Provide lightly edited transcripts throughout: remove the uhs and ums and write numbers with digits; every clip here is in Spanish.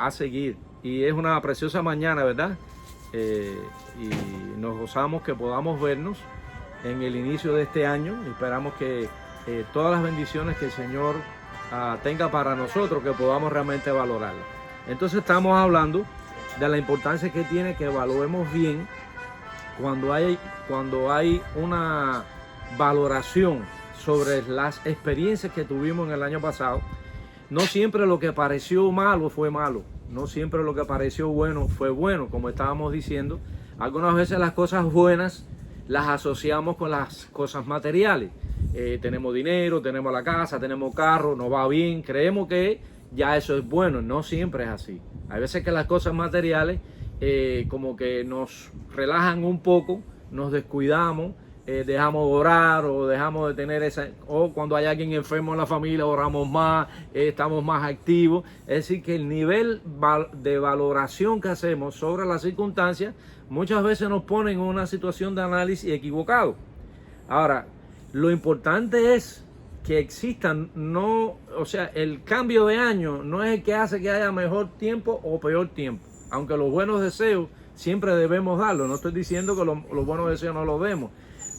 a seguir. Y es una preciosa mañana, ¿verdad? Y nos gozamos que podamos vernos en el inicio de este año. Esperamos que todas las bendiciones que el Señor tenga para nosotros, que podamos realmente valorarlas. Entonces estamos hablando de la importancia que tiene que evaluemos bien cuando hay una valoración sobre las experiencias que tuvimos en el año pasado. No siempre lo que pareció malo fue malo, no siempre lo que pareció bueno fue bueno, como estábamos diciendo. Algunas veces las cosas buenas las asociamos con las cosas materiales. Tenemos dinero, tenemos la casa, tenemos carro, nos va bien, creemos que ya eso es bueno. No siempre es así. Hay veces que las cosas materiales como que nos relajan un poco, nos descuidamos, dejamos de orar o dejamos de tener o cuando hay alguien enfermo en la familia oramos más, estamos más activos. Es decir, que el nivel de valoración que hacemos sobre las circunstancias muchas veces nos pone en una situación de análisis equivocado. Ahora, lo importante es que existan, el cambio de año no es el que hace que haya mejor tiempo o peor tiempo, aunque los buenos deseos siempre debemos darlos. No estoy diciendo que los buenos deseos no los demos.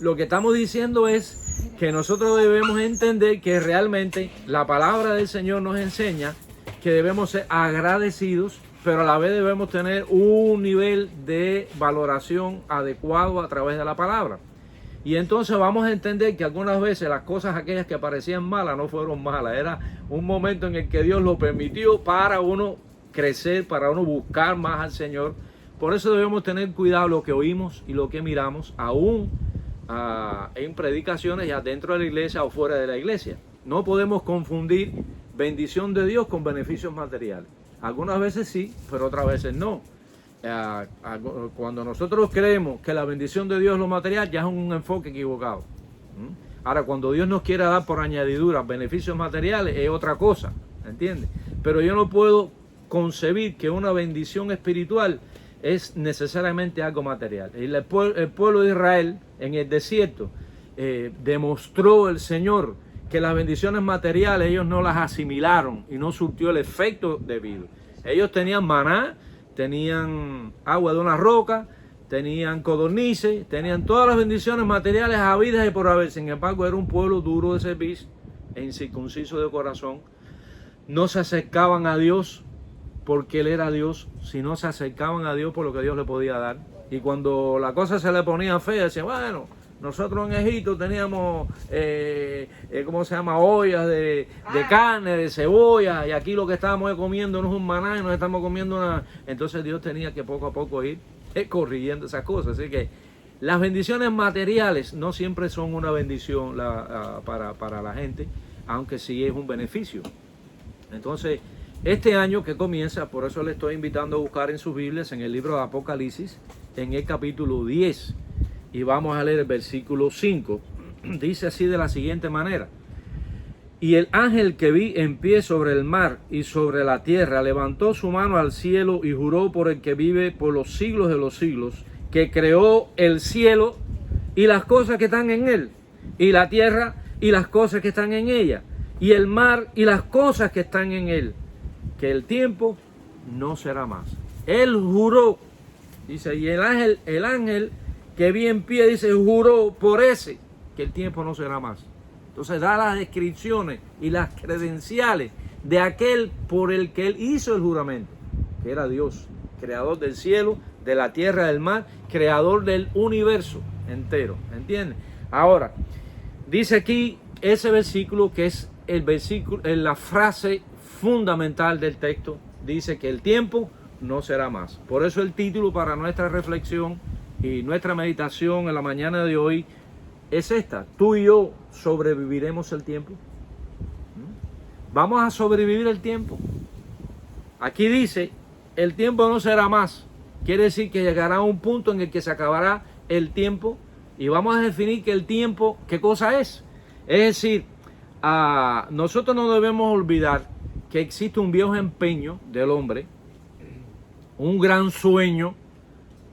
Lo que estamos diciendo es que nosotros debemos entender que realmente la palabra del Señor nos enseña que debemos ser agradecidos, pero a la vez debemos tener un nivel de valoración adecuado a través de la palabra. Y entonces vamos a entender que algunas veces las cosas aquellas que parecían malas no fueron malas. Era un momento en el que Dios lo permitió para uno crecer, para uno buscar más al Señor. Por eso debemos tener cuidado lo que oímos y lo que miramos, aún en predicaciones ya dentro de la iglesia o fuera de la iglesia. No podemos confundir bendición de Dios con beneficios materiales. Algunas veces sí, pero otras veces no. Cuando nosotros creemos que la bendición de Dios es lo material, ya es un enfoque equivocado. Ahora, cuando Dios nos quiere dar por añadidura beneficios materiales, es otra cosa, ¿entiendes? Pero yo no puedo concebir que una bendición espiritual es necesariamente algo material. El pueblo de Israel en el desierto demostró el Señor que las bendiciones materiales ellos no las asimilaron y no surtió el efecto debido. Ellos tenían maná, tenían agua de una roca, tenían codornices, tenían todas las bendiciones materiales habidas y por haber. Sin embargo, era un pueblo duro de servir e incircunciso de corazón. No se acercaban a Dios porque Él era Dios, sino se acercaban a Dios por lo que Dios le podía dar. Y cuando la cosa se le ponía fea, decían, bueno, nosotros en Egipto teníamos, ollas de carne, de cebolla, y aquí lo que estábamos comiendo no es un maná, y nos estamos comiendo una... Entonces Dios tenía que poco a poco ir corrigiendo esas cosas. Así que las bendiciones materiales no siempre son una bendición para la gente, aunque sí es un beneficio. Entonces, este año que comienza, por eso le estoy invitando a buscar en sus Biblias, en el libro de Apocalipsis, en el capítulo 10, y vamos a leer el versículo 5. Dice así de la siguiente manera: y el ángel que vi en pie sobre el mar y sobre la tierra levantó su mano al cielo y juró por el que vive por los siglos de los siglos, que creó el cielo y las cosas que están en él, y la tierra y las cosas que están en ella, y el mar y las cosas que están en él, que el tiempo no será más. Él juró, dice, y el ángel que vi en pie, dice, juró por ese, que el tiempo no será más. Entonces da las descripciones y las credenciales de aquel por el que él hizo el juramento, que era Dios, creador del cielo, de la tierra, del mar, creador del universo entero, ¿entiendes? Ahora, dice aquí ese versículo que es el versículo, la frase fundamental del texto, dice que el tiempo no será más. Por eso el título para nuestra reflexión y nuestra meditación en la mañana de hoy es esta: tú y yo sobreviviremos el tiempo. Vamos a sobrevivir el tiempo. Aquí dice, el tiempo no será más. Quiere decir que llegará un punto en el que se acabará el tiempo y vamos a definir que el tiempo, ¿qué cosa es? Es decir, nosotros no debemos olvidar que existe un viejo empeño del hombre, un gran sueño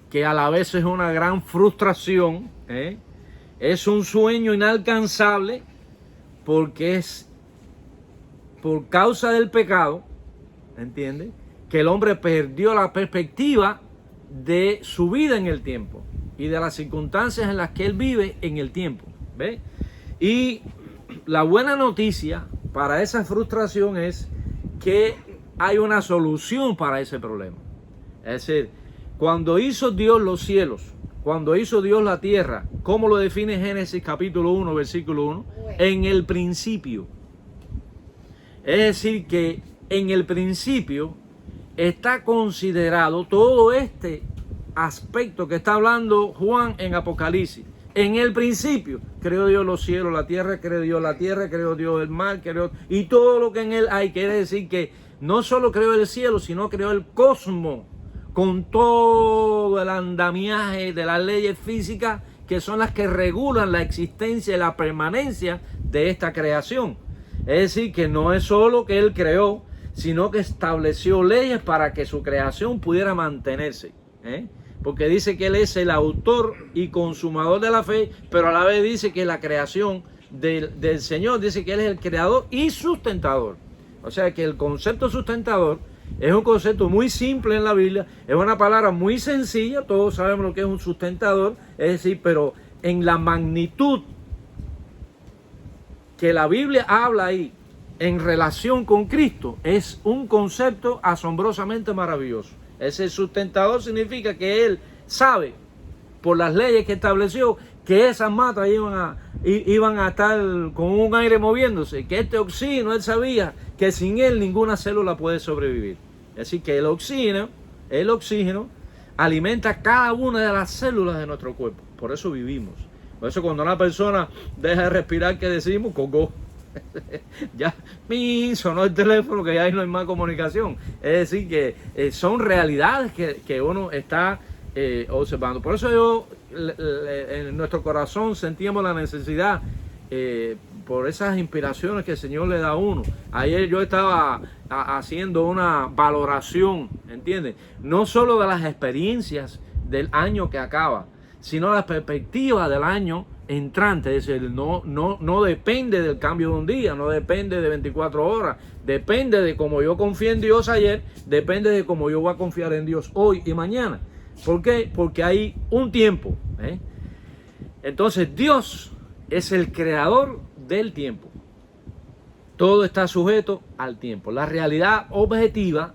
que a la vez es una gran frustración, es un sueño inalcanzable porque es por causa del pecado, ¿entiendes? que el hombre perdió la perspectiva de su vida en el tiempo y de las circunstancias en las que él vive en el tiempo. ¿Ve? Y la buena noticia para esa frustración es que hay una solución para ese problema. Es decir, cuando hizo Dios los cielos, cuando hizo Dios la tierra, ¿cómo lo define Génesis capítulo 1, versículo 1? En el principio. Es decir, que en el principio está considerado todo este aspecto que está hablando Juan en Apocalipsis. En el principio creó Dios los cielos, la tierra, creó Dios el mar, y todo lo que en él hay. Quiere decir que no solo creó el cielo, sino creó el cosmos con todo el andamiaje de las leyes físicas que son las que regulan la existencia y la permanencia de esta creación. Es decir, que no es solo que él creó, sino que estableció leyes para que su creación pudiera mantenerse. Porque dice que él es el autor y consumador de la fe, pero a la vez dice que la creación del Señor, dice que él es el creador y sustentador. O sea que el concepto sustentador es un concepto muy simple en la Biblia, es una palabra muy sencilla, todos sabemos lo que es un sustentador, es decir, pero en la magnitud que la Biblia habla ahí en relación con Cristo, es un concepto asombrosamente maravilloso. Ese sustentador significa que él sabe, por las leyes que estableció, que esas matas iban a estar con un aire moviéndose, que este oxígeno, él sabía que sin él ninguna célula puede sobrevivir. Es decir, que el oxígeno alimenta cada una de las células de nuestro cuerpo. Por eso vivimos. Por eso cuando una persona deja de respirar, ¿qué decimos? Cogó. Ya sonó el teléfono, que ya ahí no hay más comunicación. Es decir, que son realidades que uno está observando. Por eso yo en nuestro corazón sentíamos la necesidad, por esas inspiraciones que el Señor le da a uno. Ayer yo estaba haciendo una valoración, ¿entiendes? No solo de las experiencias del año que acaba, sino la perspectiva del año entrante. Es decir, no depende del cambio de un día, no depende de 24 horas, depende de cómo yo confié en Dios ayer, depende de cómo yo voy a confiar en Dios hoy y mañana. ¿Por qué? Porque hay un tiempo. Entonces Dios es el creador del tiempo. Todo está sujeto al tiempo. La realidad objetiva,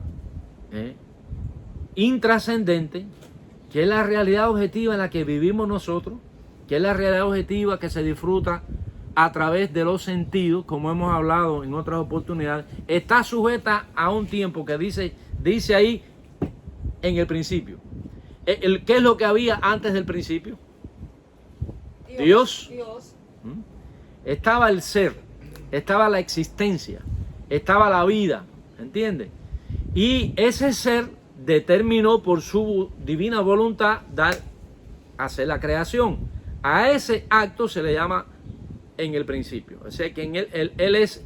intrascendente, que es la realidad objetiva en la que vivimos nosotros, que es la realidad objetiva que se disfruta a través de los sentidos, como hemos hablado en otras oportunidades, está sujeta a un tiempo que dice ahí en el principio. ¿Qué es lo que había antes del principio? Dios. Estaba el ser, estaba la existencia, estaba la vida, ¿entiendes? Y ese ser determinó por su divina voluntad hacer la creación. A ese acto se le llama en el principio. O sea que en él es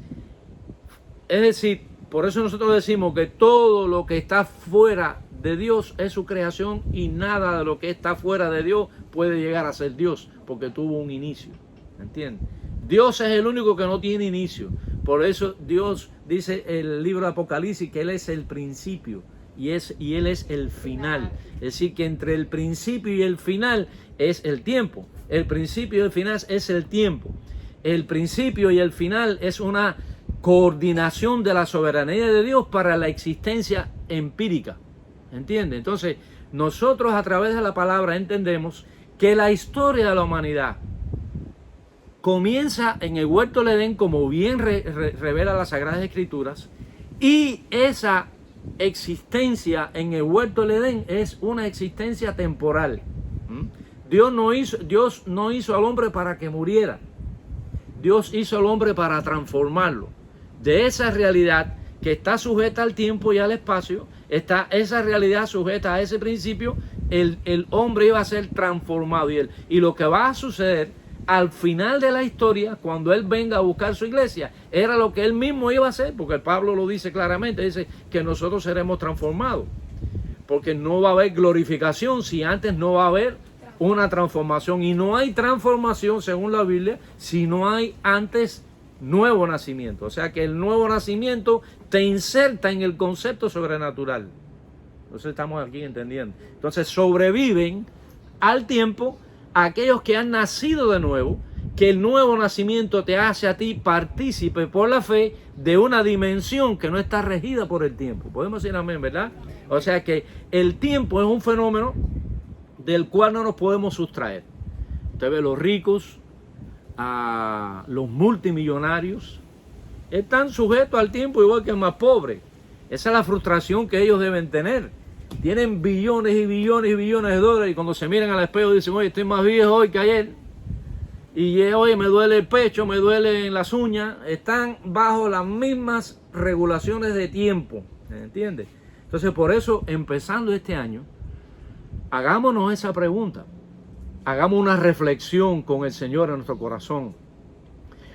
decir, por eso nosotros decimos que todo lo que está fuera de Dios es su creación y nada de lo que está fuera de Dios puede llegar a ser Dios, porque tuvo un inicio. ¿Entiendes? Dios es el único que no tiene inicio. Por eso Dios dice en el libro de Apocalipsis que Él es el principio y Él es el final. Es decir, que entre el principio y el final es el tiempo. El principio y el final es el tiempo. El principio y el final es una coordinación de la soberanía de Dios para la existencia empírica. ¿Entiende? Entonces, nosotros a través de la palabra entendemos que la historia de la humanidad comienza en el huerto del Edén, como bien revela las Sagradas Escrituras, y esa existencia en el huerto del Edén es una existencia temporal. Dios no hizo al hombre para que muriera. Dios hizo al hombre para transformarlo. De esa realidad que está sujeta al tiempo y al espacio, está esa realidad sujeta a ese principio, el hombre iba a ser transformado. Y lo que va a suceder al final de la historia, cuando Él venga a buscar su iglesia, era lo que Él mismo iba a hacer, porque el Pablo lo dice claramente, dice que nosotros seremos transformados, porque no va a haber glorificación si antes no va a haber una transformación, y no hay transformación según la Biblia si no hay antes nuevo nacimiento. O sea que el nuevo nacimiento te inserta en el concepto sobrenatural. Entonces estamos aquí entendiendo. Entonces sobreviven al tiempo aquellos que han nacido de nuevo, que el nuevo nacimiento te hace a ti partícipe por la fe de una dimensión que no está regida por el tiempo. Podemos decir amén, ¿verdad? O sea que el tiempo es un fenómeno del cual no nos podemos sustraer. Usted ve los ricos, a los multimillonarios, están sujetos al tiempo igual que el más pobre. Esa es la frustración que ellos deben tener. Tienen billones y billones y billones de dólares y cuando se miran al espejo dicen, oye, estoy más viejo hoy que ayer. Y oye, me duele el pecho, me duele en las uñas. Están bajo las mismas regulaciones de tiempo. ¿Entiendes? Entonces, por eso, empezando este año, hagámonos esa pregunta. Hagamos una reflexión con el Señor en nuestro corazón.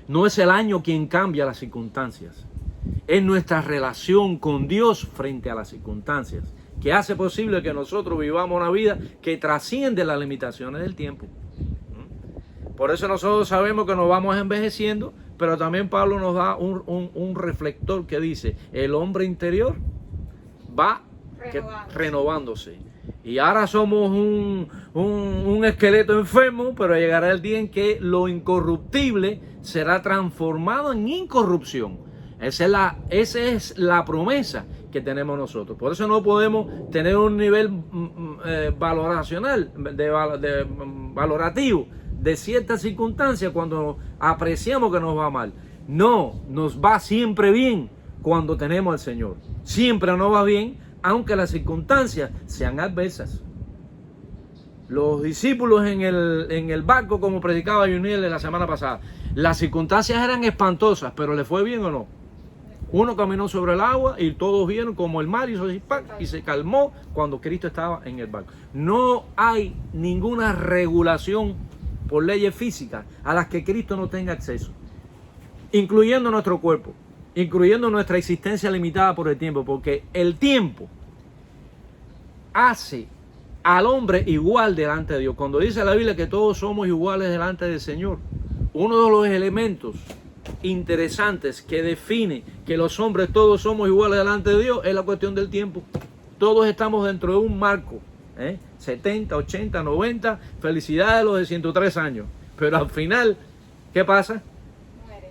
No es el año quien cambia las circunstancias. Es nuestra relación con Dios frente a las circunstancias que hace posible que nosotros vivamos una vida que trasciende las limitaciones del tiempo. Por eso nosotros sabemos que nos vamos envejeciendo, pero también Pablo nos da un reflector que dice, el hombre interior va renovándose. Y ahora somos un esqueleto enfermo, pero llegará el día en que lo incorruptible será transformado en incorrupción. Esa es la promesa que tenemos nosotros. Por eso no podemos tener un nivel valorativo de ciertas circunstancias cuando apreciamos que nos va mal. No, nos va siempre bien cuando tenemos al Señor. Siempre nos va bien, aunque las circunstancias sean adversas. Los discípulos en el barco, como predicaba Juniel la semana pasada, las circunstancias eran espantosas, pero ¿le fue bien o no? Uno caminó sobre el agua y todos vieron como el mar hizo así, y se calmó cuando Cristo estaba en el barco. No hay ninguna regulación por leyes físicas a las que Cristo no tenga acceso, incluyendo nuestro cuerpo, incluyendo nuestra existencia limitada por el tiempo, porque el tiempo hace al hombre igual delante de Dios. Cuando dice la Biblia que todos somos iguales delante del Señor, uno de los elementos interesantes que define que los hombres todos somos iguales delante de Dios es la cuestión del tiempo. Todos estamos dentro de un marco, 70, 80, 90, felicidades los de 103 años. Pero al final, ¿qué pasa?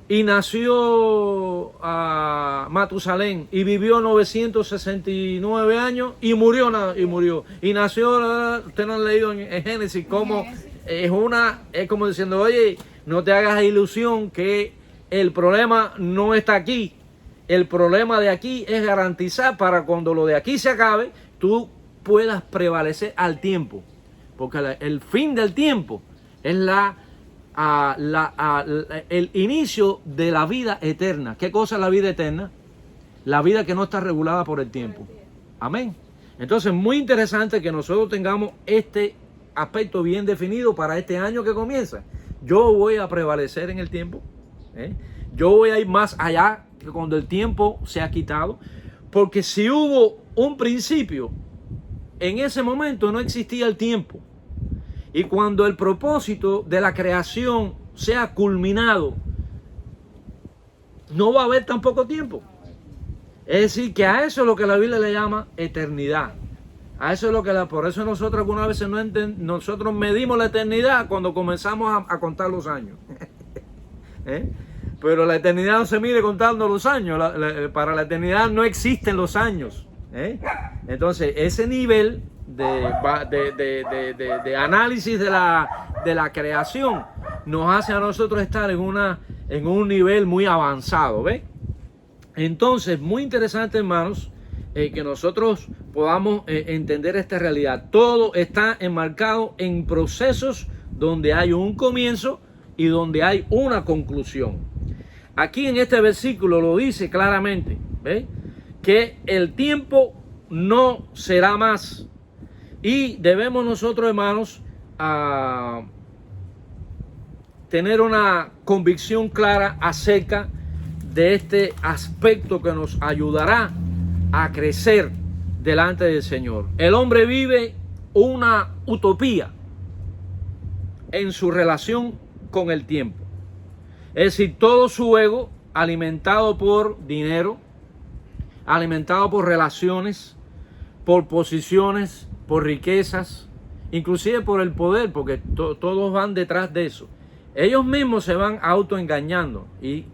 Y nació Matusalén y vivió 969 años y murió. Y nació, ustedes no han leído en Génesis, como es como diciendo, oye, no te hagas ilusión que el problema no está aquí. El problema de aquí es garantizar para cuando lo de aquí se acabe, tú puedas prevalecer al tiempo. Porque el fin del tiempo es el inicio de la vida eterna. ¿Qué cosa es la vida eterna? La vida que no está regulada por el tiempo. Amén. Entonces, muy interesante que nosotros tengamos este aspecto bien definido para este año que comienza. Yo voy a prevalecer en el tiempo. Yo voy a ir más allá que cuando el tiempo se ha quitado. Porque si hubo un principio, en ese momento no existía el tiempo. Y cuando el propósito de la creación sea culminado, no va a haber tampoco tiempo. Es decir, que a eso es lo que la Biblia le llama eternidad. A eso es lo que por eso nosotros algunas veces nosotros medimos la eternidad cuando comenzamos a contar los años. Pero la eternidad no se mide contando los años. Para la eternidad no existen los años. Entonces, ese nivel de análisis de la creación nos hace a nosotros estar en un nivel muy avanzado, ¿ves? Entonces, muy interesante, hermanos, que nosotros podamos entender esta realidad. Todo está enmarcado en procesos donde hay un comienzo y donde hay una conclusión. Aquí en este versículo lo dice claramente, ¿ves? Que el tiempo no será más. Y debemos nosotros, hermanos, tener una convicción clara acerca de este aspecto que nos ayudará a crecer delante del Señor. El hombre vive una utopía en su relación con el tiempo. Es decir, todo su ego alimentado por dinero, alimentado por relaciones, por posiciones, por riquezas, inclusive por el poder, porque todos van detrás de eso. Ellos mismos se van autoengañando y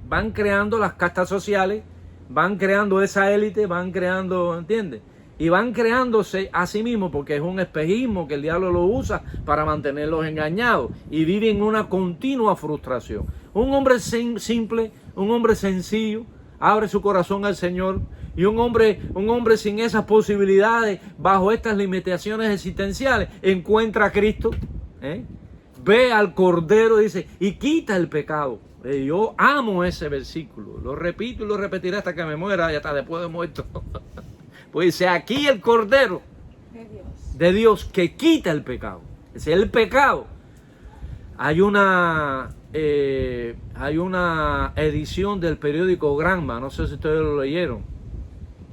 van creando las castas sociales, van creando esa élite, van creando, ¿entiendes? Y van creándose a sí mismos, porque es un espejismo que el diablo lo usa para mantenerlos engañados, y viven una continua frustración. Un hombre simple, un hombre sencillo, abre su corazón al Señor, y un hombre sin esas posibilidades, bajo estas limitaciones existenciales, encuentra a Cristo, ve al Cordero, dice, y quita el pecado. Yo amo ese versículo, lo repito y lo repetiré hasta que me muera y hasta después de muerto. Pues dice, aquí el Cordero de Dios que quita el pecado. Es el pecado. Hay una edición del periódico Granma, no sé si ustedes lo leyeron,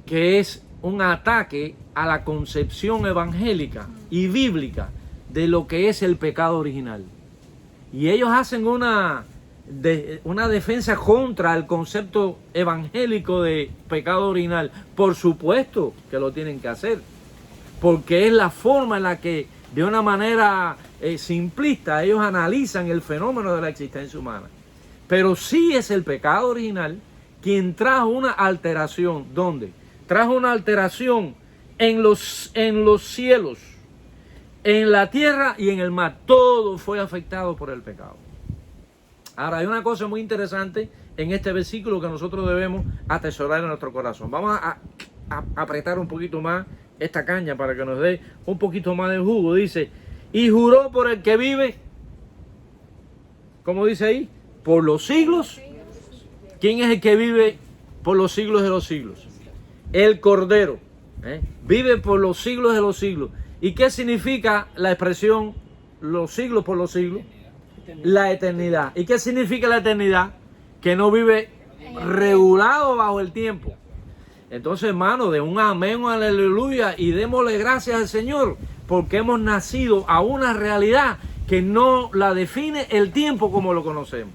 que es un ataque a la concepción evangélica y bíblica de lo que es el pecado original. Y ellos hacen una defensa contra el concepto evangélico de pecado original. Por supuesto que lo tienen que hacer, porque es la forma en la que, de una manera simplista, ellos analizan el fenómeno de la existencia humana. Pero sí es el pecado original quien trajo una alteración. ¿Dónde? Trajo una alteración en los cielos, en la tierra y en el mar. Todo fue afectado por el pecado. Ahora, hay una cosa muy interesante en este versículo que nosotros debemos atesorar en nuestro corazón. Vamos a apretar un poquito más esta caña para que nos dé un poquito más de jugo. Dice, y juró por el que vive, ¿cómo dice ahí? Por los siglos. ¿Quién es el que vive por los siglos de los siglos? El Cordero. Vive por los siglos de los siglos. ¿Y qué significa la expresión los siglos por los siglos? La eternidad. ¿Y qué significa la eternidad? Que no vive regulado bajo el tiempo. Entonces, hermano, de un amén, un aleluya, y démosle gracias al Señor, porque hemos nacido a una realidad que no la define el tiempo como lo conocemos.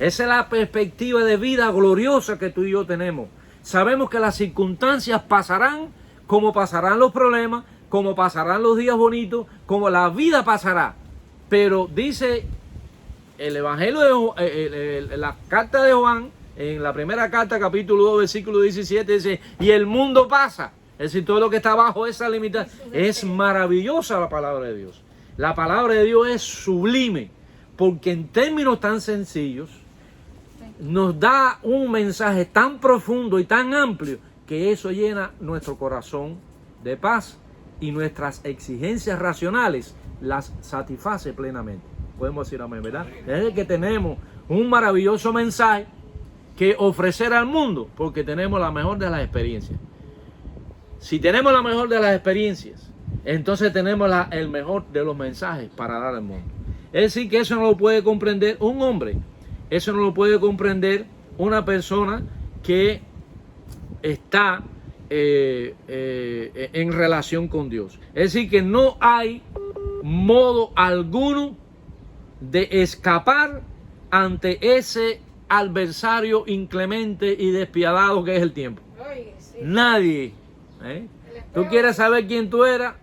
Esa es la perspectiva de vida gloriosa que tú y yo tenemos. Sabemos que las circunstancias pasarán, como pasarán los problemas, como pasarán los días bonitos, como la vida pasará. Pero dice el Evangelio de la carta de Juan, en la primera carta, capítulo 2, versículo 17, dice, y el mundo pasa. Es decir, todo lo que está bajo esa limitación. Es maravillosa la palabra de Dios. La palabra de Dios es sublime, porque en términos tan sencillos, nos da un mensaje tan profundo y tan amplio, que eso llena nuestro corazón de paz, y nuestras exigencias racionales las satisface plenamente. Podemos decir amén, ¿verdad? Es que tenemos un maravilloso mensaje que ofrecer al mundo, porque tenemos la mejor de las experiencias. Si tenemos la mejor de las experiencias, entonces tenemos el mejor de los mensajes para dar al mundo. Es decir, que eso no lo puede comprender un hombre, eso no lo puede comprender una persona que está en relación con Dios. Es decir, que no hay modo alguno de escapar ante ese adversario inclemente y despiadado que es el tiempo. Nadie. ¿Tú quieres saber quién tú eras?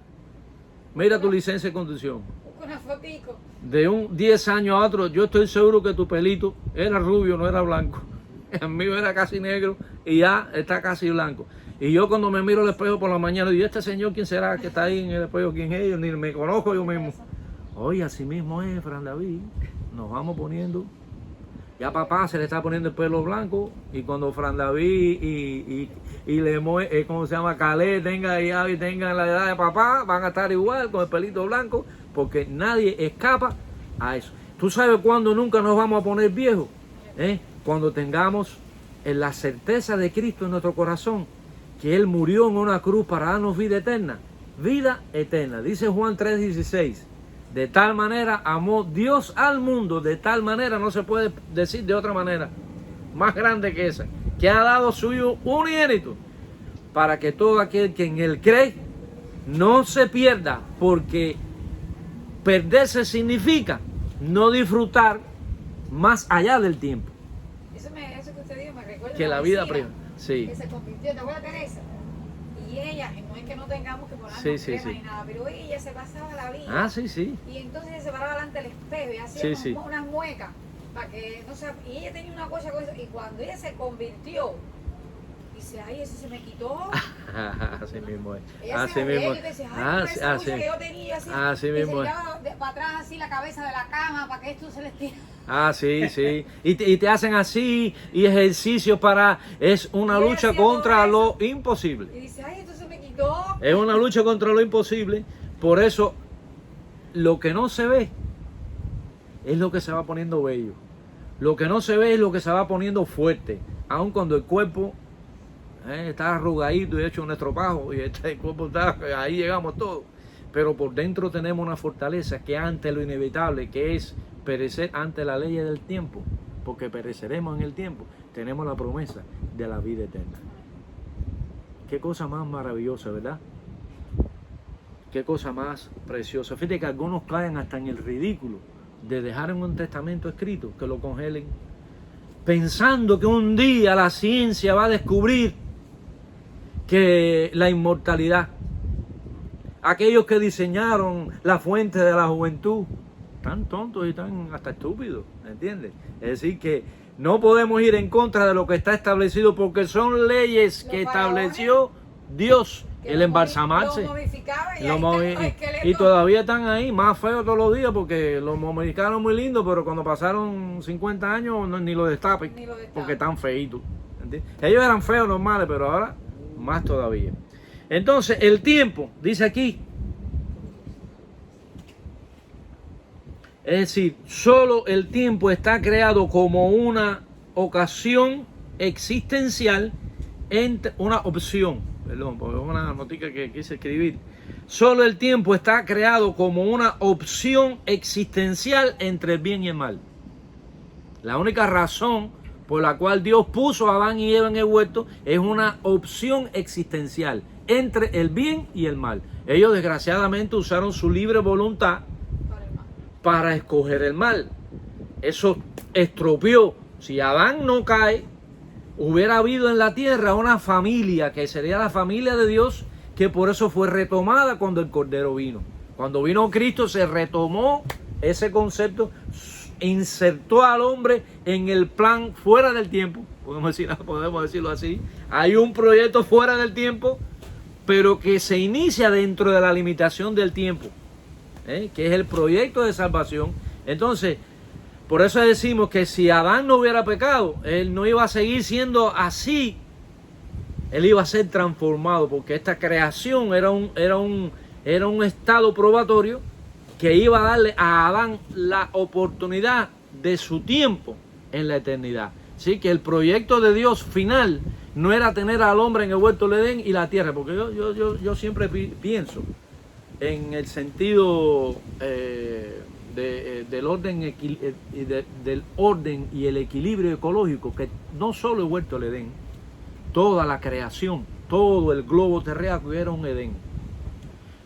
Mira tu licencia de conducción. De un 10 años a otro, yo estoy seguro que tu pelito era rubio, no era blanco. El mío era casi negro y ya está casi blanco. Y yo cuando me miro al espejo por la mañana, digo, ¿este señor quién será que está ahí en el espejo? ¿Quién es? Yo ni me conozco yo mismo. Oye, así mismo es, Fran David. Nos vamos poniendo. Ya papá se le está poniendo el pelo blanco. Y cuando Fran David y ¿cómo se llama? Calé tengan la edad de papá, van a estar igual con el pelito blanco. Porque nadie escapa a eso. ¿Tú sabes cuándo nunca nos vamos a poner viejos? Cuando tengamos la certeza de Cristo en nuestro corazón, que Él murió en una cruz para darnos vida eterna. Vida eterna. Dice Juan 3:16. De tal manera amó Dios al mundo, de tal manera, no se puede decir de otra manera, más grande que esa, que ha dado su Hijo unigénito, para que todo aquel que en Él cree no se pierda, porque perderse significa no disfrutar más allá del tiempo. Eso que usted dijo me recuerda que la vida prima. Sí. Que se convirtió en la abuela Teresa. Y ella, no es que no tengamos que ponernos crema ni nada, pero ella se pasaba la vida. Ah, sí, sí. Y entonces se paraba delante del espejo y hacía unas muecas para que no se... Y ella tenía una cosa con eso. Y cuando ella se convirtió, dice, ay, eso se me quitó. Así mismo es. Ella Así se mismo y decía, ay, esa lucha que yo tenía así mismo se llevaba para atrás así la cabeza de la cama para que esto se les tire. Ah, sí, sí. Y te hacen así y ejercicio para... Es una lucha contra lo imposible. Y dice, ay, esto se me quitó. Es una lucha contra lo imposible. Por eso, lo que no se ve es lo que se va poniendo bello. Lo que no se ve es lo que se va poniendo fuerte. Aun cuando el cuerpo está arrugadito y hecho un estropajo y el cuerpo está... Ahí llegamos todos. Pero por dentro tenemos una fortaleza que ante lo inevitable, que es perecer ante la ley del tiempo, porque pereceremos en el tiempo, tenemos la promesa de la vida eterna. Qué cosa más maravillosa, ¿verdad? Qué cosa más preciosa. Fíjate que algunos caen hasta en el ridículo de dejar en un testamento escrito que lo congelen, pensando que un día la ciencia va a descubrir que la inmortalidad, aquellos que diseñaron la fuente de la juventud, tan tontos y tan hasta estúpidos, ¿entiendes? Es decir, que no podemos ir en contra de lo que está establecido porque son leyes que estableció Dios. El embalsamarse. Y todavía están ahí, más feos todos los días porque los momificaron muy lindos, pero cuando pasaron 50 años ni lo destapen, porque están feitos. ¿Entiendes? Ellos eran feos normales, pero ahora más todavía. Entonces, el tiempo, dice aquí, es decir, solo el tiempo está creado como una ocasión existencial, entre una opción, perdón, porque es una notica que quise escribir. Solo el tiempo está creado como una opción existencial entre el bien y el mal. La única razón por la cual Dios puso a Adán y Eva en el huerto es una opción existencial entre el bien y el mal. Ellos desgraciadamente usaron su libre voluntad para escoger el mal. Eso estropeó. Si Adán no cae, hubiera habido en la tierra una familia que sería la familia de Dios, que por eso fue retomada cuando el Cordero vino. Cuando vino Cristo se retomó ese concepto, insertó al hombre en el plan fuera del tiempo. Podemos decirlo así. Hay un proyecto fuera del tiempo, pero que se inicia dentro de la limitación del tiempo, que es el proyecto de salvación. Entonces, por eso decimos que si Adán no hubiera pecado, él no iba a seguir siendo así. Él iba a ser transformado, porque esta creación era un estado probatorio que iba a darle a Adán la oportunidad de su tiempo en la eternidad. Así que el proyecto de Dios final no era tener al hombre en el huerto del Edén y la tierra, porque yo siempre pienso en el sentido del orden y el equilibrio ecológico, que no solo el huerto del Edén, toda la creación, todo el globo terráqueo era un Edén.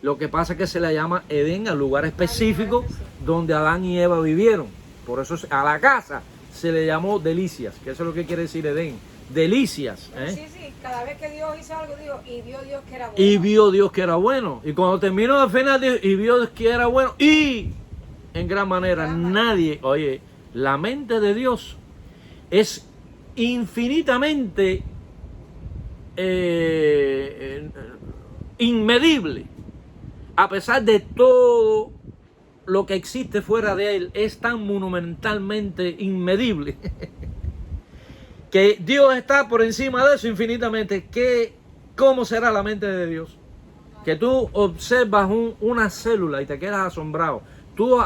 Lo que pasa es que se le llama Edén al lugar específico donde Adán y Eva vivieron. Por eso a la casa se le llamó delicias, que eso es lo que quiere decir Edén. Delicias. Sí, cada vez que Dios hizo algo, dijo, y vio Dios que era bueno. Y vio Dios que era bueno. Y cuando terminó al final, dijo, y vio Dios que era bueno. Y en gran manera, nadie, oye, la mente de Dios es infinitamente inmedible. A pesar de todo lo que existe fuera de él, es tan monumentalmente inmedible que Dios está por encima de eso infinitamente. ¿Cómo será la mente de Dios? Que tú observas una célula y te quedas asombrado. Tú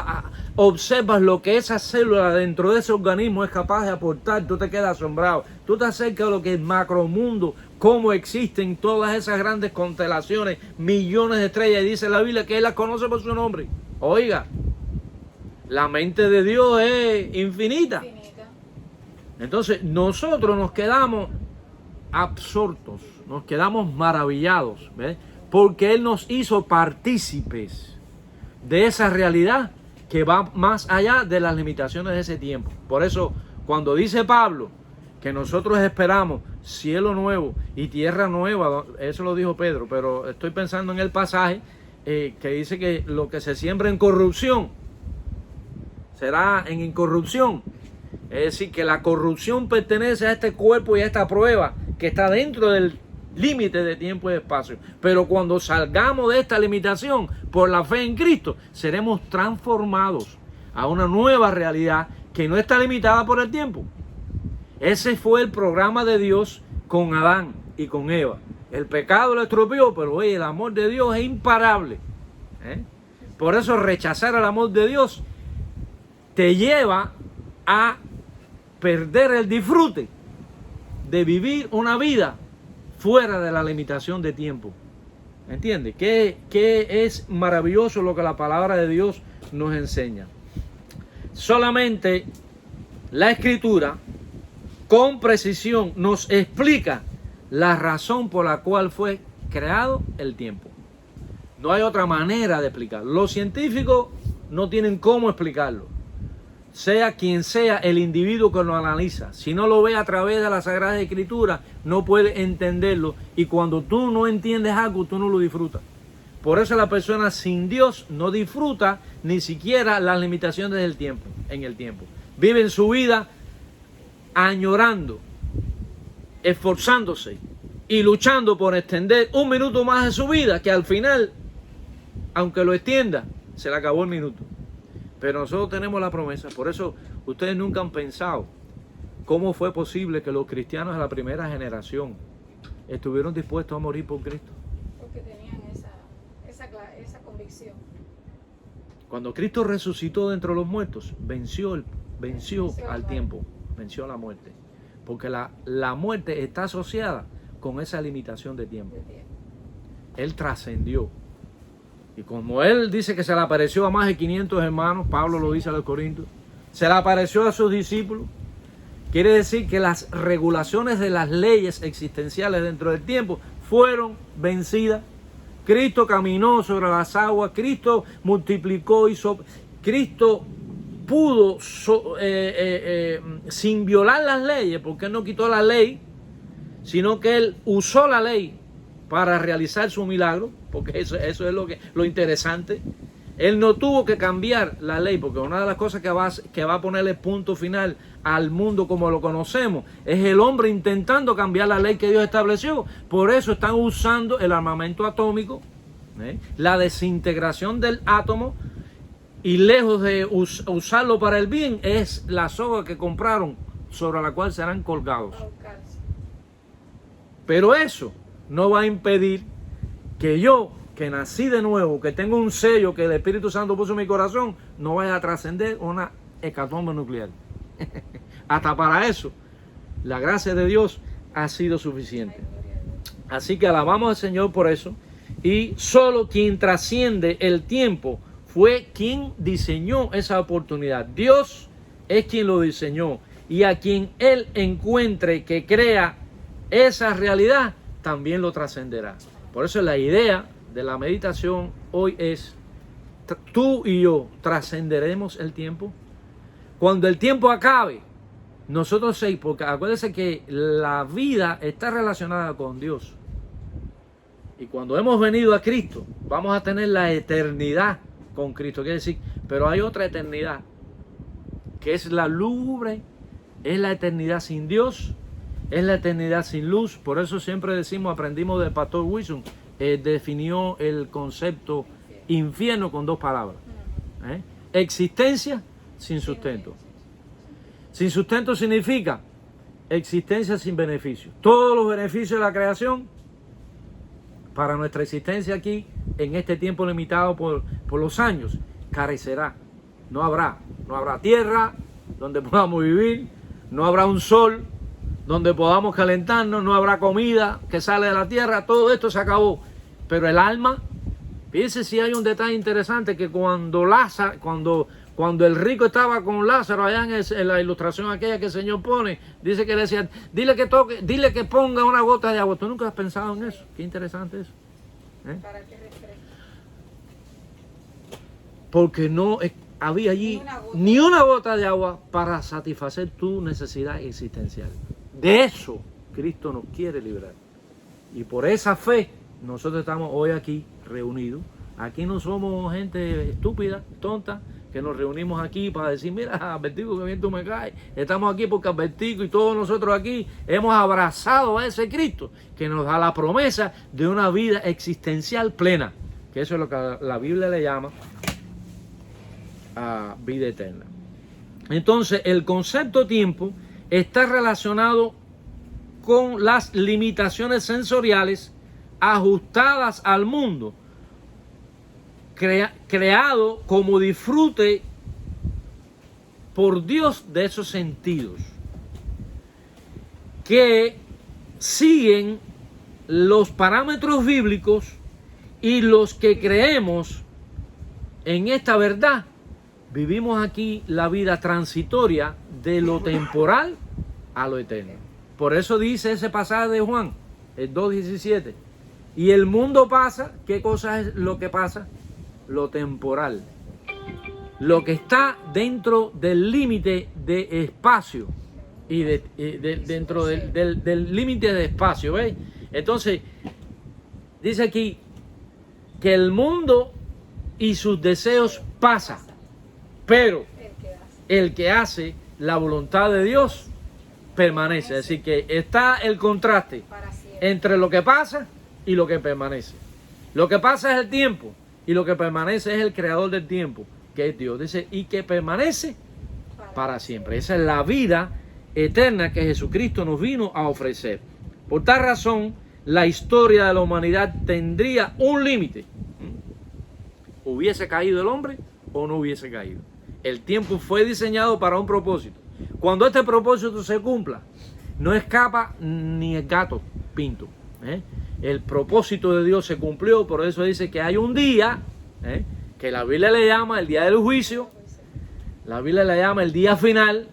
observas lo que esa célula dentro de ese organismo es capaz de aportar, tú te quedas asombrado. Tú te acercas a lo que es macromundo, cómo existen todas esas grandes constelaciones, millones de estrellas, y dice la Biblia que Él las conoce por su nombre. Oiga, la mente de Dios es infinita. Entonces nosotros nos quedamos absortos, nos quedamos maravillados, ¿ves? Porque Él nos hizo partícipes de esa realidad que va más allá de las limitaciones de ese tiempo. Por eso, cuando dice Pablo que nosotros esperamos cielo nuevo y tierra nueva, eso lo dijo Pedro, pero estoy pensando en el pasaje que dice que lo que se siembra en corrupción será en incorrupción. Es decir, que la corrupción pertenece a este cuerpo y a esta prueba que está dentro del límite de tiempo y espacio. Pero cuando salgamos de esta limitación por la fe en Cristo, seremos transformados a una nueva realidad que no está limitada por el tiempo. Ese fue el programa de Dios con Adán y con Eva. El pecado lo estropeó, pero oye, el amor de Dios es imparable. Por eso rechazar el amor de Dios te lleva a perder el disfrute de vivir una vida fuera de la limitación de tiempo. ¿Entiendes? Que es maravilloso lo que la palabra de Dios nos enseña. Solamente la Escritura con precisión nos explica la razón por la cual fue creado el tiempo. No hay otra manera de explicarlo. Los científicos no tienen cómo explicarlo. Sea quien sea el individuo que lo analiza, si no lo ve a través de la Sagrada Escritura, no puede entenderlo. Y cuando tú no entiendes algo, tú no lo disfrutas. Por eso la persona sin Dios no disfruta ni siquiera las limitaciones del tiempo, en el tiempo. Viven su vida añorando, esforzándose y luchando por extender un minuto más de su vida, que al final, aunque lo extienda, se le acabó el minuto. Pero nosotros tenemos la promesa. Por eso ustedes nunca han pensado cómo fue posible que los cristianos de la primera generación estuvieron dispuestos a morir por Cristo. Porque tenían esa convicción. Cuando Cristo resucitó de entre los muertos, venció al tiempo, venció la muerte. Porque la muerte está asociada con esa limitación de tiempo. Él trascendió. Y como él dice que se le apareció a más de 500 hermanos, Pablo lo dice a los Corintios, se le apareció a sus discípulos, quiere decir que las regulaciones de las leyes existenciales dentro del tiempo fueron vencidas. Cristo caminó sobre las aguas, Cristo multiplicó, Cristo pudo, sin violar las leyes, porque él no quitó la ley, sino que él usó la ley para realizar su milagro, porque eso es lo interesante. Él no tuvo que cambiar la ley, porque una de las cosas que va a ponerle punto final al mundo como lo conocemos es el hombre intentando cambiar la ley que Dios estableció. Por eso están usando el armamento atómico, la desintegración del átomo, y lejos de usarlo para el bien, es la soga que compraron sobre la cual serán colgados. Pero eso no va a impedir que yo, que nací de nuevo, que tengo un sello que el Espíritu Santo puso en mi corazón, no vaya a trascender una hecatombe nuclear. Hasta para eso, la gracia de Dios ha sido suficiente. Así que alabamos al Señor por eso. Y solo quien trasciende el tiempo fue quien diseñó esa oportunidad. Dios es quien lo diseñó. Y a quien Él encuentre que crea esa realidad, también lo trascenderá. Por eso la idea de la meditación hoy es: tú y yo trascenderemos el tiempo. Cuando el tiempo acabe, nosotros sí, porque acuérdense que la vida está relacionada con Dios. Y cuando hemos venido a Cristo, vamos a tener la eternidad con Cristo. Quiere decir, pero hay otra eternidad, que es la lúgubre, es la eternidad sin Dios, es la eternidad sin luz. Por eso siempre decimos, aprendimos del pastor Wilson, definió el concepto infierno con dos palabras. Existencia sin sustento. Sin sustento significa existencia sin beneficio. Todos los beneficios de la creación para nuestra existencia aquí, en este tiempo limitado por los años, carecerá. No habrá tierra donde podamos vivir, no habrá un sol donde podamos calentarnos, no habrá comida que sale de la tierra, todo esto se acabó. Pero el alma, fíjense si hay un detalle interesante, que cuando el rico estaba con Lázaro allá en la ilustración aquella que el Señor pone, dice que le decía, dile que ponga una gota de agua. ¿Tú nunca has pensado en eso? Qué interesante eso. Para que refresque. Porque no había allí ni una gota de agua para satisfacer tu necesidad existencial. De eso Cristo nos quiere librar. Y por esa fe nosotros estamos hoy aquí reunidos. Aquí no somos gente estúpida, tonta, que nos reunimos aquí para decir, mira, Albertico, que bien tú me caes. Estamos aquí porque Albertico y todos nosotros aquí hemos abrazado a ese Cristo que nos da la promesa de una vida existencial plena. Que eso es lo que la Biblia le llama a vida eterna. Entonces, el concepto tiempo está relacionado con las limitaciones sensoriales ajustadas al mundo, creado como disfrute por Dios de esos sentidos, que siguen los parámetros bíblicos y los que creemos en esta verdad. Vivimos aquí la vida transitoria de lo temporal a lo eterno. Por eso dice ese pasaje de Juan, el 2:17. Y el mundo pasa, ¿qué cosa es lo que pasa? Lo temporal. Lo que está dentro del límite de espacio y dentro del límite de espacio, ¿ves? Entonces, dice aquí que el mundo y sus deseos pasan, pero el que hace la voluntad de Dios permanece. Es decir, que está el contraste entre lo que pasa y lo que permanece. Lo que pasa es el tiempo y lo que permanece es el creador del tiempo, que es Dios. Dice, y que permanece para siempre. Esa es la vida eterna que Jesucristo nos vino a ofrecer. Por tal razón, la historia de la humanidad tendría un límite. ¿Hubiese caído el hombre o no hubiese caído? El tiempo fue diseñado para un propósito. Cuando este propósito se cumpla, no escapa ni el gato pinto. El propósito de Dios se cumplió, por eso dice que hay un día, que la Biblia le llama el día del juicio, la Biblia le llama el día final,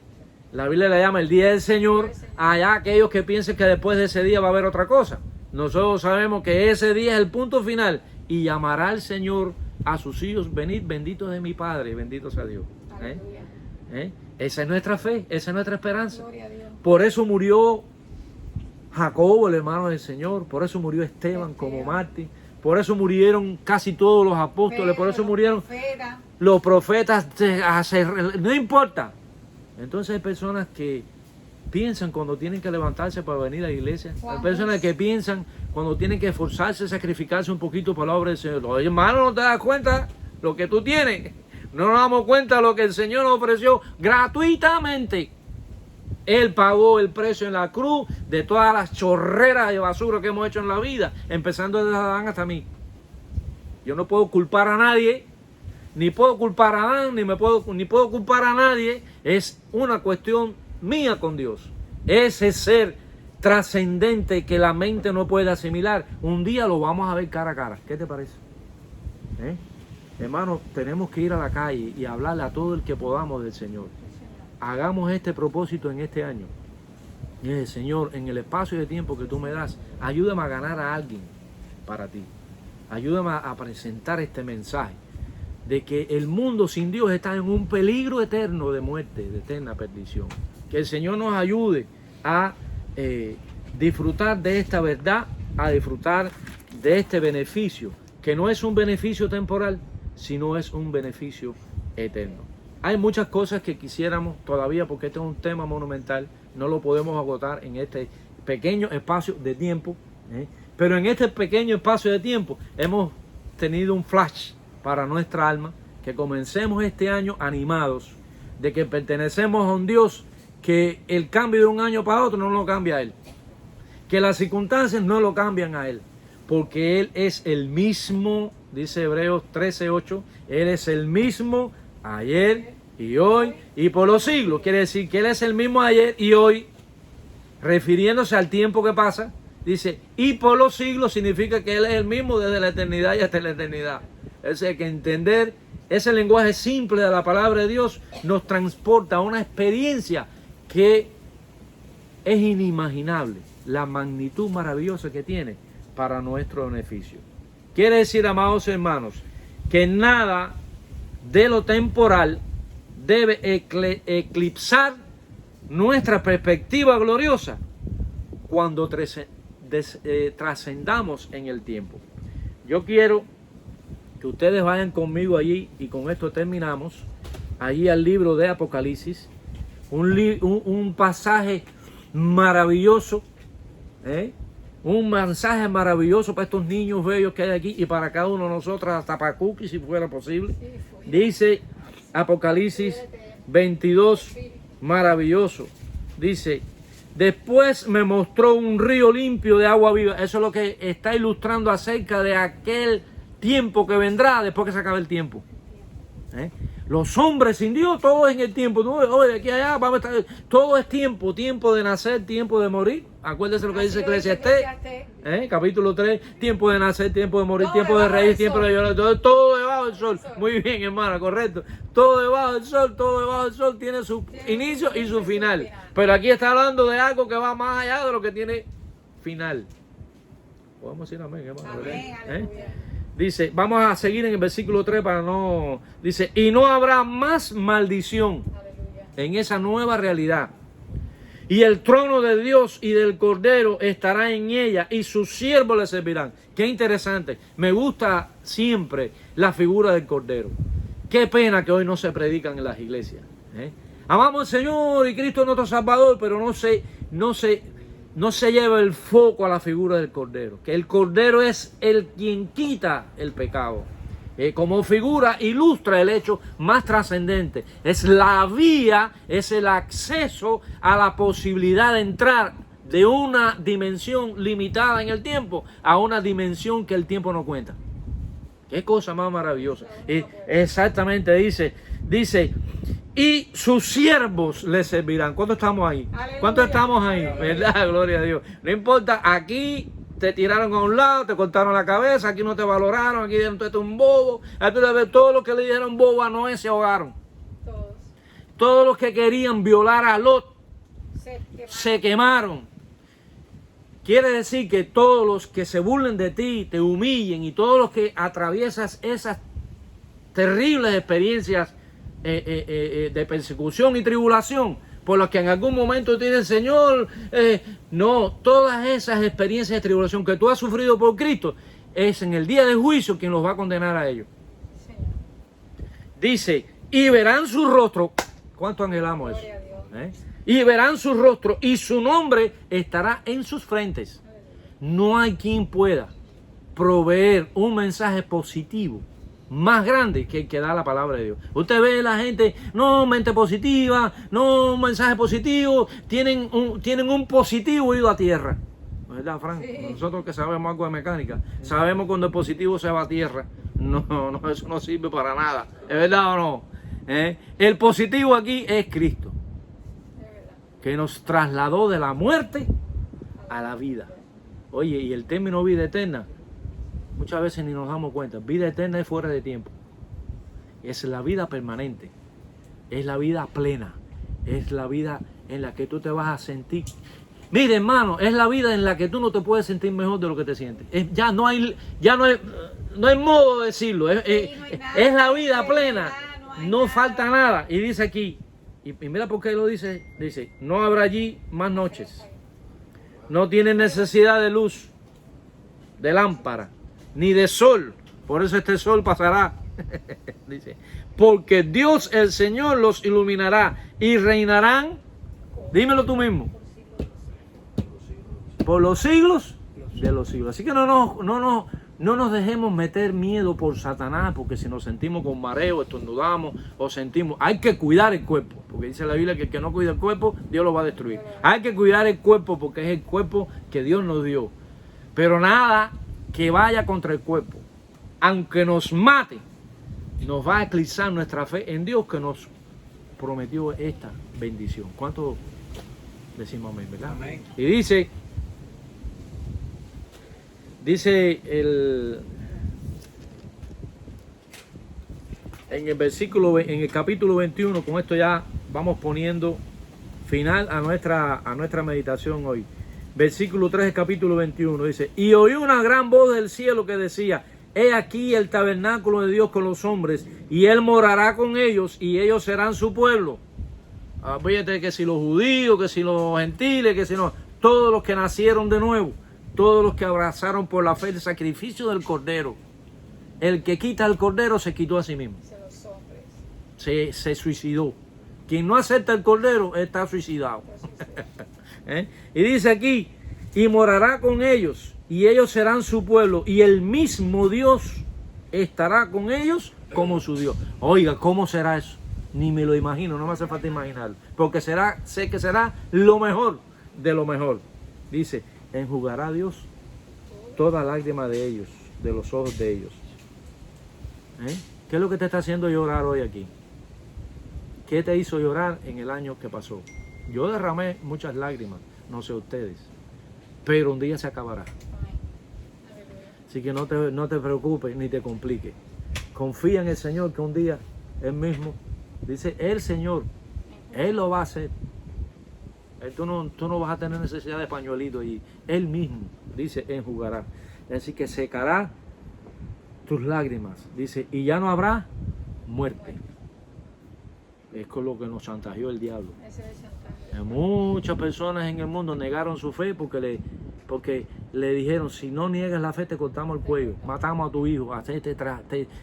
la Biblia le llama el día del Señor. Allá aquellos que piensen que después de ese día va a haber otra cosa. Nosotros sabemos que ese día es el punto final y llamará el Señor a sus hijos, venid benditos de mi Padre, bendito sea Dios. Esa es nuestra fe, esa es nuestra esperanza. Por eso murió Jacobo, el hermano del Señor, por eso murió Esteban como mártir, por eso murieron casi todos los apóstoles, por eso murieron los profetas, no importa. Entonces hay personas que piensan cuando tienen que levantarse para venir a la iglesia, hay personas que piensan cuando tienen que esforzarse, sacrificarse un poquito para la obra del Señor. Oye, hermano, no te das cuenta lo que tú tienes, no nos damos cuenta de lo que el Señor nos ofreció gratuitamente. Él pagó el precio en la cruz de todas las chorreras de basura que hemos hecho en la vida, empezando desde Adán hasta mí. Yo no puedo culpar a nadie, ni puedo culpar a Adán, ni puedo culpar a nadie. Es una cuestión mía con Dios. Ese ser trascendente que la mente no puede asimilar, un día lo vamos a ver cara a cara. ¿Qué te parece? Hermanos, tenemos que ir a la calle y hablarle a todo el que podamos del Señor. Hagamos este propósito en este año. Señor, en el espacio de tiempo que tú me das, ayúdame a ganar a alguien para ti. Ayúdame a presentar este mensaje de que el mundo sin Dios está en un peligro eterno de muerte, de eterna perdición. Que el Señor nos ayude a disfrutar de esta verdad, a disfrutar de este beneficio, que no es un beneficio temporal, sino es un beneficio eterno. Hay muchas cosas que quisiéramos todavía, porque este es un tema monumental, no lo podemos agotar en este pequeño espacio de tiempo, pero en este pequeño espacio de tiempo hemos tenido un flash para nuestra alma, que comencemos este año animados de que pertenecemos a un Dios que el cambio de un año para otro no lo cambia a Él, que las circunstancias no lo cambian a Él, porque Él es el mismo, dice Hebreos 13:8, Él es el mismo ayer y hoy y por los siglos. Quiere decir que Él es el mismo ayer y hoy, refiriéndose al tiempo que pasa. Dice, y por los siglos significa que Él es el mismo desde la eternidad y hasta la eternidad. Es decir, que entender ese lenguaje simple de la palabra de Dios nos transporta a una experiencia que es inimaginable, la magnitud maravillosa que tiene para nuestro beneficio. Quiere decir, amados hermanos, que nada de lo temporal debe eclipsar nuestra perspectiva gloriosa cuando trascendamos en el tiempo. Yo quiero que ustedes vayan conmigo allí, y con esto terminamos, allí al libro de Apocalipsis, un pasaje maravilloso, un mensaje maravilloso para estos niños bellos que hay aquí y para cada uno de nosotros, hasta para Cookie si fuera posible. Dice Apocalipsis 22, maravilloso. Dice: después me mostró un río limpio de agua viva. Eso es lo que está ilustrando acerca de aquel tiempo que vendrá después que se acabe el tiempo. Los hombres sin Dios, todo es en el tiempo. No, oye, de aquí a allá, vamos a estar, todo es tiempo. Tiempo de nacer, tiempo de morir. Acuérdese lo que dice Eclesiastés, capítulo 3. Tiempo de nacer, tiempo de morir, tiempo de reír, tiempo de llorar. Todo debajo del sol. Muy bien, hermana, correcto. Todo debajo del sol, todo debajo del sol tiene su inicio y su final. Pero aquí está hablando de algo que va más allá de lo que tiene final. Podemos decir amén, hermano. Amén, dice, vamos a seguir en el versículo 3 para no... Dice, y no habrá más maldición. Aleluya. En esa nueva realidad. Y el trono de Dios y del Cordero estará en ella, y sus siervos le servirán. Qué interesante. Me gusta siempre la figura del Cordero. Qué pena que hoy no se predican en las iglesias. Amamos al Señor y Cristo es nuestro Salvador, pero no se lleva el foco a la figura del Cordero, que el Cordero es el quien quita el pecado. Como figura ilustra el hecho más trascendente. Es la vía, es el acceso a la posibilidad de entrar de una dimensión limitada en el tiempo a una dimensión que el tiempo no cuenta. Qué cosa más maravillosa. Exactamente dice, y sus siervos le servirán. ¿Cuántos estamos ahí? Aleluya. ¿Cuántos estamos ahí? ¿Verdad? Gloria a Dios. No importa, aquí te tiraron a un lado, te cortaron la cabeza, aquí no te valoraron, aquí dieron un bobo. Todos los que le dijeron bobo a Noé se ahogaron. Todos los que querían violar a Lot se quemaron. Quiere decir que todos los que se burlen de ti, te humillen, y todos los que atraviesas esas terribles experiencias de persecución y tribulación, por las que en algún momento te dicen, Señor, no, todas esas experiencias de tribulación que tú has sufrido por Cristo, es en el día del juicio quien los va a condenar a ellos. Sí. Dice, y verán su rostro. ¿Cuánto anhelamos eso? Y verán su rostro, y su nombre estará en sus frentes. No hay quien pueda proveer un mensaje positivo más grande que el que da la palabra de Dios. Usted ve la gente, no, mente positiva, no, un mensaje positivo, tienen un positivo ido a tierra. ¿Verdad, Frank? Sí. Nosotros que sabemos algo de mecánica, sabemos cuando el positivo se va a tierra. No, eso no sirve para nada. ¿Es verdad o no? El positivo aquí es Cristo, que nos trasladó de la muerte a la vida. Oye, y el término vida eterna, muchas veces ni nos damos cuenta. Vida eterna es fuera de tiempo. Es la vida permanente. Es la vida plena. Es la vida en la que tú te vas a sentir. Mire, hermano, es la vida en la que tú no te puedes sentir mejor de lo que te sientes. Ya no hay modo de decirlo. Es la vida plena. No falta nada. Y dice aquí, y mira por qué lo dice. Dice, no habrá allí más noches. No tienen necesidad de luz, de lámpara, ni de sol. Por eso este sol pasará. Dice, porque Dios el Señor los iluminará y reinarán. Dímelo tú mismo. Por los siglos de los siglos. Así que no nos dejemos meter miedo por Satanás, porque si nos sentimos con mareo, estornudamos o sentimos... Hay que cuidar el cuerpo, porque dice la Biblia que el que no cuida el cuerpo, Dios lo va a destruir. Hay que cuidar el cuerpo porque es el cuerpo que Dios nos dio. Pero nada que vaya contra el cuerpo, aunque nos mate, nos va a eclipsar nuestra fe en Dios, que nos prometió esta bendición. ¿Cuánto decimos amén, verdad? Amén. Y dice en el capítulo 21, con esto ya vamos poniendo final a nuestra meditación hoy. Versículo 3 del capítulo 21 dice, y oí una gran voz del cielo que decía, he aquí el tabernáculo de Dios con los hombres, y Él morará con ellos, y ellos serán su pueblo. Fíjate que si los judíos, que si los gentiles, que si no, todos los que nacieron de nuevo, todos los que abrazaron por la fe el sacrificio del Cordero. El que quita al Cordero se quitó a sí mismo. Se suicidó. Quien no acepta el Cordero está suicidado. Y dice aquí, y morará con ellos, y ellos serán su pueblo, y el mismo Dios estará con ellos como su Dios. Oiga, ¿cómo será eso? Ni me lo imagino, no me hace falta imaginarlo. Porque sé que será lo mejor de lo mejor. Dice, enjugará Dios toda lágrima de ellos, de los ojos de ellos. ¿Qué es lo que te está haciendo llorar hoy aquí? ¿Qué te hizo llorar en el año que pasó? Yo derramé muchas lágrimas, no sé ustedes, pero un día se acabará. Así que no te preocupes ni te compliques. Confía en el Señor que un día Él mismo, dice el Señor, Él lo va a hacer. Tú no vas a tener necesidad de pañuelito y Él mismo, dice, enjugará. Así que secará tus lágrimas, dice, y ya no habrá muerte. Es con lo que nos chantajeó el diablo. Muchas personas en el mundo negaron su fe porque le dijeron, si no niegas la fe te cortamos el cuello, matamos a tu hijo,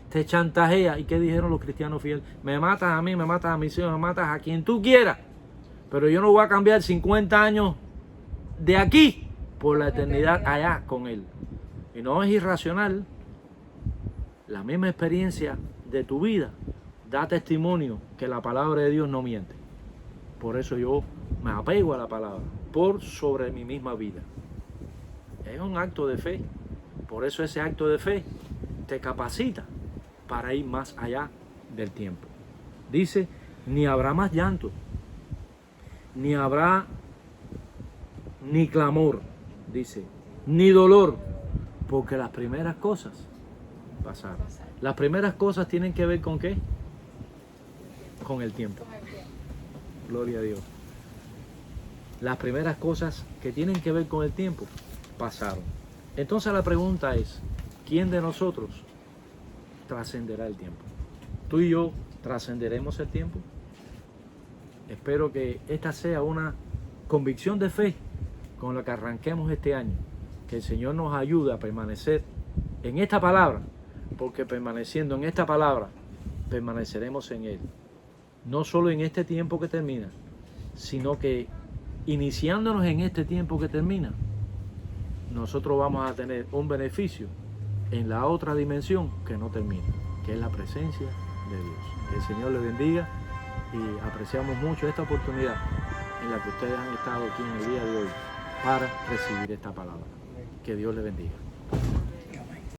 te chantajea. ¿Y qué dijeron los cristianos fieles? Me matas a mí, me matas a mis hijos, me matas a quien tú quieras, pero yo no voy a cambiar 50 años de aquí por la eternidad allá con él. Y no es irracional. La misma experiencia de tu vida da testimonio que la palabra de Dios no miente. Por eso yo me apego a la palabra, por sobre mi misma vida. Es un acto de fe. Por eso ese acto de fe te capacita para ir más allá del tiempo. Dice, ni habrá más llanto, ni habrá ni clamor, dice, ni dolor, porque las primeras cosas pasaron. Las primeras cosas tienen que ver ¿con qué? Con el tiempo. Gloria a Dios. Las primeras cosas que tienen que ver con el tiempo pasaron. Entonces la pregunta es, ¿quién de nosotros trascenderá el tiempo? ¿Tú y yo trascenderemos el tiempo? Espero que esta sea una convicción de fe con la que arranquemos este año. Que el Señor nos ayude a permanecer en esta palabra, porque permaneciendo en esta palabra, permaneceremos en Él. No solo en este tiempo que termina, sino que iniciándonos en este tiempo que termina, nosotros vamos a tener un beneficio en la otra dimensión que no termina, que es la presencia de Dios. Que el Señor les bendiga y apreciamos mucho esta oportunidad en la que ustedes han estado aquí en el día de hoy para recibir esta palabra. Que Dios les bendiga.